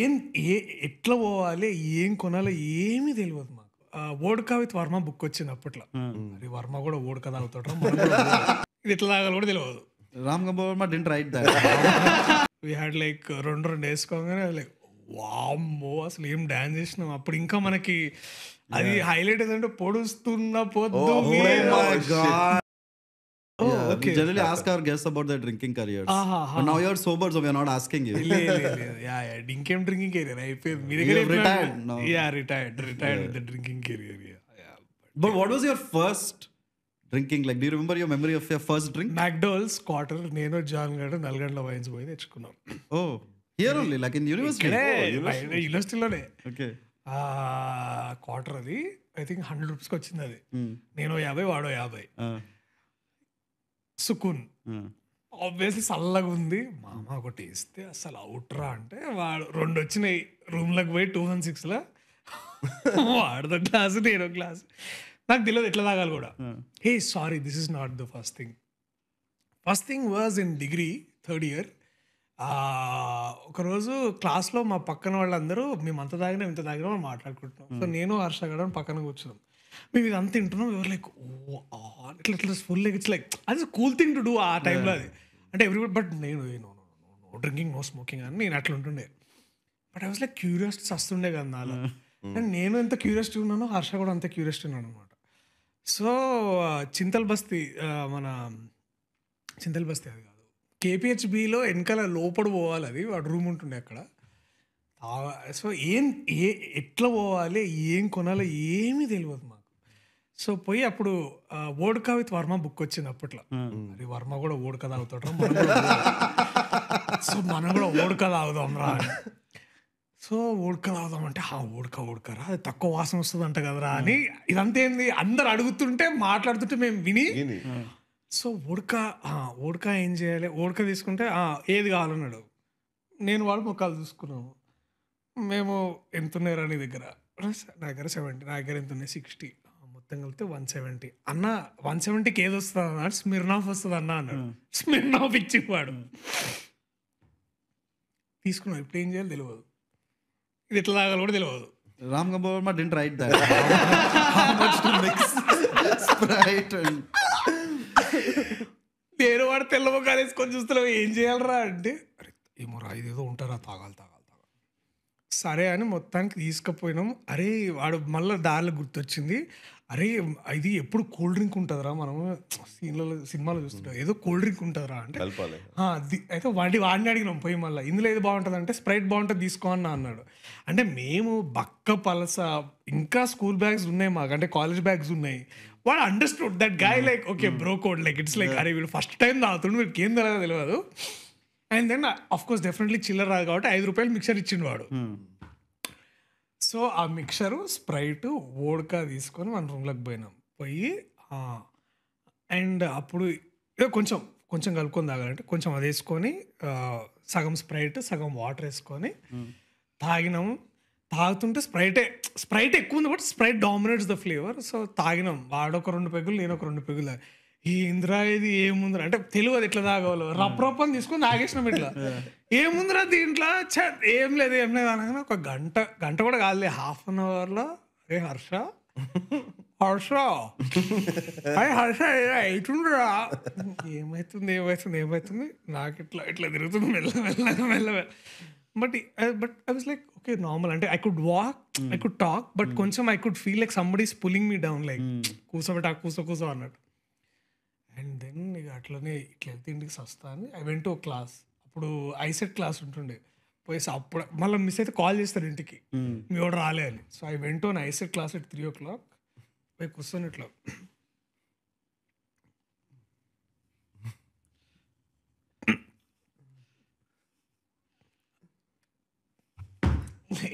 ఏం ఏ ఎట్లా పోవాలి, ఏం కొనాలో ఏమీ తెలవదు మాకు. 'వోడ్కా విత్ వర్మ' బుక్ వచ్చింది అప్పట్లో. అరే వర్మ కూడా వోడ్కా తాగుతాడురా, మనం కూడా ఇది ఎట్లా తాగాలో కూడా తెలవదు. Ram Gopal Varma didn't write that. We had like 2 వేసుకోగానే లైక్ వామ్మో అసలు ఏం డాన్స్ చేసినాం అప్పుడు. ఇంకా మనకి అది హైలైట్ ఏంటంటే పొడుస్తున్న పొద్దు Oh my God. Oh, Yeah, okay. we generally ask our guests about their drinking careers. But now you're sober, so we are not asking you. ఇంకేం డ్రింకింగ్ కెరియర్ అయిపోయింది మీ You have retired now. Retired with the drinking career. But what was your first drinking? Like, do you remember your memory of your first drink? McDowell's quarter, నేను జాన్ గడ్ Nalgonda wines పోయి తెచ్చుకున్నాం. Oh, here only, like in university. యూనివర్సిటీలోనే Okay. Quarter అది I think 100 రూపీస్కి వచ్చింది అది. నేను 50, వాడో 50. సుకున్ ఆబ్వియస్లీ చల్లగా ఉంది. మామ ఒకటి ఇస్తే అసలు అవుట్రా అంటే వాడు 2 వచ్చినాయి. రూమ్లోకి పోయి 216లో వాడితో గ్లాసు, నేను గ్లాసు. నాకు తెలియదు ఎట్లా తాగాలి కూడా. Hey sorry, this is not the first thing. First thing was in degree 3rd year. ఒకరోజు క్లాస్లో మా పక్కన వాళ్ళందరూ మేము అంత తాగినా ఇంత తాగినా వాళ్ళు మాట్లాడుకుంటున్నాం. సో నేను హర్ష గడ పక్కన కూర్చున్నాం. మేము ఇది అంత తింటున్నాం. ఎవరు లైక్ ఇట్లా ఫుల్ లైక్ ఇట్స్ లైక్ అది కూల్ థింగ్ టు డూ ఆ టైంలో అది. అంటే ఎవ్రీబడి, బట్ నేను నో డ్రింకింగ్, నో స్మోకింగ్ అని నేను అట్లా ఉంటుండే. But I was like curiosity వస్తుండే కదా నాలో. అండ్ నేను ఎంత క్యూరియాసిటీ ఉన్నానో హర్ష కూడా అంత క్యూరియాసిటీ ఉన్నాను అనమాట. సో చింతల్ బస్తీ, మన చింతల్ బస్తీ అది కాదు, కేపీహెచ్బిలో వెనకాల లోపల పోవాలి. అది వాడు రూమ్ ఉంటుండే అక్కడ. సో ఎట్లా పోవాలి, ఏం కొనాలో ఏమీ తెలియదు మాకు. సో పోయి అప్పుడు 'వోడ్కా విత్ వర్మ' బుక్ వచ్చింది అప్పట్లో. అరే వర్మ కూడా వోడ్కా తాగుతాడురా, సో మనం కూడా వోడ్కా తాగుదాం రా. సో వోడ్కా తాగుదామంటే వోడ్కారా అది తక్కువ వాసన వస్తుంది అంట కదరా అని. ఇదంతా ఏంది అందరు అడుగుతుంటే మాట్లాడుతుంటే మేము విని, సో వోడ్కా ఏం చేయాలి, వోడ్కా తీసుకుంటే ఏది కావాలన్నాడు. నేను వాడు ముఖాలు చూసుకున్నాము. మేము ఎంత ఉన్నారా నీ దగ్గర? నా దగ్గర 70. నా దగ్గర ఎంత ఉన్నాయి? 60. మొత్తం కలిపితే 170. అన్న 170కి ఏది వస్తుంది అన్నాడు. స్మిర్నాఫ్ వస్తుంది అన్న అన్నాడు. స్మిర్నాఫ్ ఇచ్చివాడు. తీసుకున్నాం. ఇప్పుడు ఏం చేయాలి తెలియదు, ఇది ఎట్లా తాగాలి కూడా తెలియదు. Ram Gopal Verma didn't write that. How much to mix Sprite and... నేను వాడు తెల్ల ముఖాలు వేసుకొని చూస్తున్నావు ఏం చేయాలరా అంటే, అరే ఏమోరా ఇదేదో ఉంటారా, తాగాలి. సరే అని మొత్తానికి తీసుకుపోయినాం. అరే వాడు మళ్ళీ దారిలో గుర్తొచ్చింది, అరే ఇది ఎప్పుడు కూల్ డ్రింక్ ఉంటుందిరా, మనము సినిమాలో చూస్తుంటాం, ఏదో కూల్ డ్రింక్ ఉంటుందిరా అంటే అయితే వాడిని అడిగినాం పోయి మళ్ళీ, ఇందులో ఏది బాగుంటుంది అంటే స్ప్రైట్ బాగుంటుంది తీసుకో అన్నాడు. అంటే మేము బక్క పలస, ఇంకా స్కూల్ బ్యాగ్స్ ఉన్నాయి మాకు, అంటే కాలేజ్ బ్యాగ్స్ ఉన్నాయి. వాడు understood that guy like okay bro code, like it's like అరే వీళ్ళు ఫస్ట్ టైం తాగుతుండు, వీడికి ఏం తెలియదు. And then of course definitely చిల్లర రాదు కాబట్టి 5 రూపాయలు మిక్చర్ ఇచ్చిండు వాడు. సో ఆ మిక్చరు, స్ప్రైట్, వోడ్కా తీసుకొని మన రూమ్లోకి పోయినాం. పోయి అండ్ అప్పుడు కొంచెం కలుపుకొని తాగాలంటే కొంచెం అది వేసుకొని సగం స్ప్రైట్ సగం వాటర్ వేసుకొని తాగినాము. తాగుతుంటే స్ప్రైట్ ఎక్కువ ఉంది but Sprite dominates the flavour. So తాగినాం. వాడొక 2 పెగ్గులు, నేను ఒక 2 పెగ్గులు. ఏంద్రా ఇది ఏముందిరా అంటే తెలియదు ఎట్లా తాగవాలో. రప్పని తీసుకొని తాగేసినాం. ఇట్లా ఏముందిరా దీంట్లో, ఏం లేదు అనగానే ఒక గంట కూడా కాదులే, హాఫ్ అన్ అవర్లో అరే హర్ష అవుతుండ్రా, ఏమవుతుంది నాకు ఇట్లా తిరుగుతుంది మెల్లగా. But I was like okay normal. అంటే I could walk, I could talk, but కొంచెం I could feel like somebody is pulling me down, like కూసో అన్నట్టు. అండ్ దెన్ ఇక అట్లనే ఇట్లా వెళ్తే ఇంటికి వస్తా అని ఐ వెంట్ టు క్లాస్. అప్పుడు ఐసెట్ క్లాస్ ఉంటుండే. పోయేసి అప్పుడు మళ్ళీ మిస్ అయితే కాల్ చేస్తారు ఇంటికి, మీ వాడు రాలే అని. So I went to ICET class at 3 o'clock. పోయి కూర్చొని ఇట్లా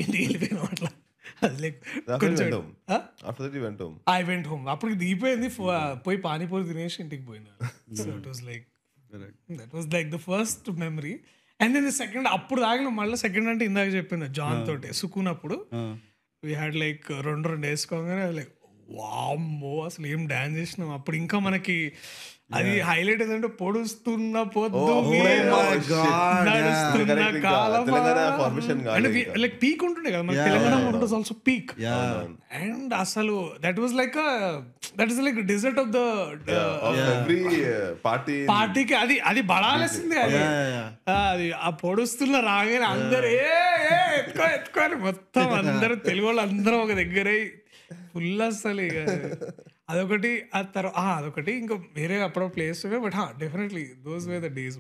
ఇంటికి వెళ్ళిపోయినాం అట్లా. I went home. అప్పుడు దిగిపోయింది, పోయి పానీపూరి తినేసి ఇంటికి పోయినా. So it was like that was like the first memory. And then the second అప్పుడు తాగిన మళ్ళీ సెకండ్ అంటే ఇందాక చెప్పింది జాన్ తోటి సుకున్. అప్పుడు వీ హ్యాడ్ లైక్ 2 వేసుకోగానే లైక్ వామ్మో అసలు ఏం డాన్స్ చేసినాం అప్పుడు. ఇంకా మనకి అది హైలైట్ ఏంటంటే పొడుస్తున్న పొద్దు Oh మీద my God, నడుస్తున్న Correct, ఇంకా కాలమా. తెలంగాణ formation కాలే అంటే ఇంకా. లైక్ పీక్ ఉంటుండే కదా మన Yeah, Telangana yeah, was also peak and అసలు that was like that is like dessert of the every party పార్టీకి అది అది బడాలేసింది అది అది ఆ పొడుస్తున్న రాగానే అందరు ఎత్తుకో అని మొత్తం అందరూ తెలుగు వాళ్ళు అందరం ఒక దగ్గరే ఫుల్ అసలు ఇక అదొకటి ఆ తర్వాత అదొకటి ఇంకా వేరే అప్పుడు place but definitely those way the days